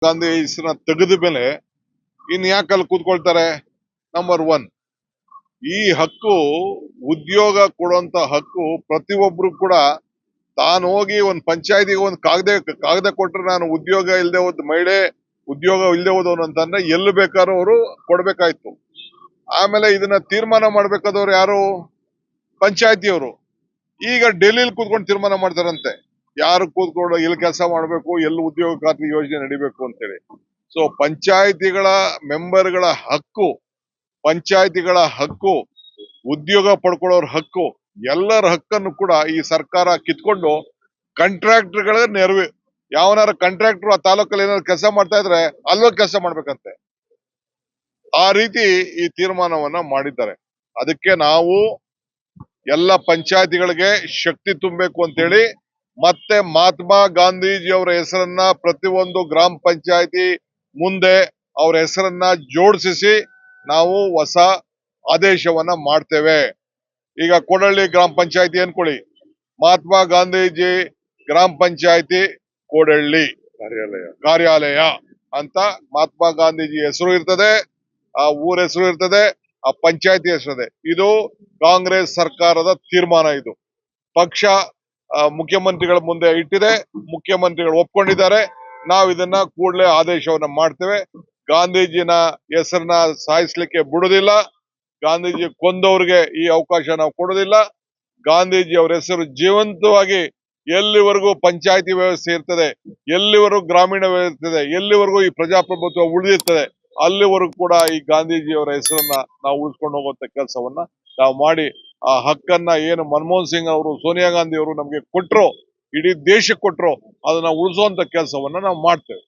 ಗಾಂಧಿ ಹೆಸರನ್ನ ತೆಗೆದ ಮೇಲೆ ಇನ್ ಯಾಕಲ್ಲಿ ಕೂತ್ಕೊಳ್ತಾರೆ? ನಂಬರ್ ಒನ್, ಈ ಹಕ್ಕು, ಉದ್ಯೋಗ ಕೊಡುವಂತ ಹಕ್ಕು ಪ್ರತಿಯೊಬ್ರು ಕೂಡ ತಾನು ಹೋಗಿ ಒಂದು ಪಂಚಾಯತಿಗೆ ಒಂದು ಕಾಗದ ಕೊಟ್ರೆ ನಾನು ಉದ್ಯೋಗ ಇಲ್ಲದೆ ಹೋದ ಮಹಿಳೆ, ಉದ್ಯೋಗ ಇಲ್ಲದೆ ಹೋದವನು ಅಂತಂದ್ರೆ ಎಲ್ಲಿ ಬೇಕಾದ್ರೂ ಅವರು ಕೊಡ್ಬೇಕಾಯ್ತು. ಆಮೇಲೆ ಇದನ್ನ ತೀರ್ಮಾನ ಮಾಡ್ಬೇಕಾದವ್ರು ಯಾರು? ಪಂಚಾಯತಿಯವರು. ಈಗ ಡೆಲ್ಲಿಲಿ ಕೂತ್ಕೊಂಡು ತೀರ್ಮಾನ ಮಾಡ್ತಾರಂತೆ ಯಾರು ಕೂತ್ಕೊಂಡು ಎಲ್ಲಿ ಕೆಲಸ ಮಾಡಬೇಕು, ಎಲ್ಲಿ ಉದ್ಯೋಗ ಖಾತ್ರಿ ಯೋಜನೆ ನಡಿಬೇಕು ಅಂತೇಳಿ. ಸೊ ಪಂಚಾಯತಿಗಳ ಮೆಂಬರ್ಗಳ ಹಕ್ಕು, ಪಂಚಾಯತಿಗಳ ಹಕ್ಕು, ಉದ್ಯೋಗ ಪಡ್ಕೊಳ್ಳೋರ್ ಹಕ್ಕು, ಎಲ್ಲರ ಹಕ್ಕನ್ನು ಕೂಡ ಈ ಸರ್ಕಾರ ಕಿತ್ಕೊಂಡು ಕಾಂಟ್ರಾಕ್ಟರ್ಗಳ ನೆರವು, ಯಾವನಾರ ಕಾಂಟ್ರಾಕ್ಟರ್ ಆ ತಾಲೂಕಲ್ಲಿ ಏನಾದ್ರು ಕೆಲಸ ಮಾಡ್ತಾ ಇದ್ರೆ ಅಲ್ಲೋಗಿ ಕೆಲಸ ಮಾಡ್ಬೇಕಂತೆ. ಆ ರೀತಿ ಈ ತೀರ್ಮಾನವನ್ನ ಮಾಡಿದ್ದಾರೆ. ಅದಕ್ಕೆ ನಾವು ಎಲ್ಲ ಪಂಚಾಯತಿಗಳಿಗೆ ಶಕ್ತಿ ತುಂಬಬೇಕು ಅಂತೇಳಿ ಮತ್ತೆ ಮಹಾತ್ಮ ಗಾಂಧೀಜಿ ಅವರ ಹೆಸರನ್ನ ಪ್ರತಿಯೊಂದು ಗ್ರಾಮ ಪಂಚಾಯತಿ ಮುಂದೆ ಅವರ ಹೆಸರನ್ನ ಜೋಡಿಸಿ ನಾವು ಹೊಸ ಆದೇಶವನ್ನ ಮಾಡ್ತೇವೆ. ಈಗ ಕೋಡಹಳ್ಳಿ ಗ್ರಾಮ ಪಂಚಾಯತಿ ಅನ್ಕೊಳ್ಳಿ, ಮಹಾತ್ಮ ಗಾಂಧೀಜಿ ಗ್ರಾಮ ಪಂಚಾಯತಿ ಕೋಡಹಳ್ಳಿ ಕಾರ್ಯಾಲಯ ಅಂತ ಮಹಾತ್ಮ ಗಾಂಧೀಜಿ ಹೆಸರು ಇರ್ತದೆ, ಆ ಊರ ಹೆಸರು ಇರ್ತದೆ, ಆ ಪಂಚಾಯತಿ ಹೆಸರು. ಇದು ಕಾಂಗ್ರೆಸ್ ಸರ್ಕಾರದ ತೀರ್ಮಾನ. ಇದು ಪಕ್ಷ ಮುಖ್ಯಮಂತ್ರಿಗಳ ಮುಂದೆ ಇಟ್ಟಿದೆ, ಮುಖ್ಯಮಂತ್ರಿಗಳು ಒಪ್ಕೊಂಡಿದ್ದಾರೆ. ನಾವು ಇದನ್ನ ಕೂಡಲೇ ಆದೇಶವನ್ನ ಮಾಡ್ತೇವೆ. ಗಾಂಧೀಜಿನ ಹೆಸರನ್ನ ಸಾಯಿಸ್ಲಿಕ್ಕೆ ಬಿಡುದಿಲ್ಲ, ಗಾಂಧೀಜಿ ಕೊಂದವ್ರಿಗೆ ಈ ಅವಕಾಶ ನಾವು ಕೊಡೋದಿಲ್ಲ. ಗಾಂಧೀಜಿ ಅವರ ಹೆಸರು ಜೀವಂತವಾಗಿ ಎಲ್ಲಿವರೆಗೂ ಪಂಚಾಯತಿ ವ್ಯವಸ್ಥೆ ಇರ್ತದೆ, ಎಲ್ಲಿವರೆಗೂ ಗ್ರಾಮೀಣ ವ್ಯವಸ್ಥೆ ಇರ್ತದೆ, ಎಲ್ಲಿವರೆಗೂ ಈ ಪ್ರಜಾಪ್ರಭುತ್ವ ಉಳಿದಿರ್ತದೆ, ಅಲ್ಲಿವರೆಗೂ ಕೂಡ ಈ ಗಾಂಧೀಜಿಯವರ ಹೆಸರನ್ನ ನಾವು ಉಳಿಸ್ಕೊಂಡು ಹೋಗುವಂತ ಕೆಲಸವನ್ನ ನಾವು ಮಾಡಿ ಆ ಹಕ್ಕನ್ನ ಏನು ಮನಮೋಹನ್ ಸಿಂಗ್ ಅವರು, ಸೋನಿಯಾ ಗಾಂಧಿ ಅವರು ನಮ್ಗೆ ಕೊಟ್ರು, ಇಡೀ ದೇಶಕ್ಕೆ ಕೊಟ್ರು, ಅದನ್ನ ಉಳಿಸುವಂತ ಕೆಲಸವನ್ನ ನಾವು ಮಾಡ್ತೇವೆ.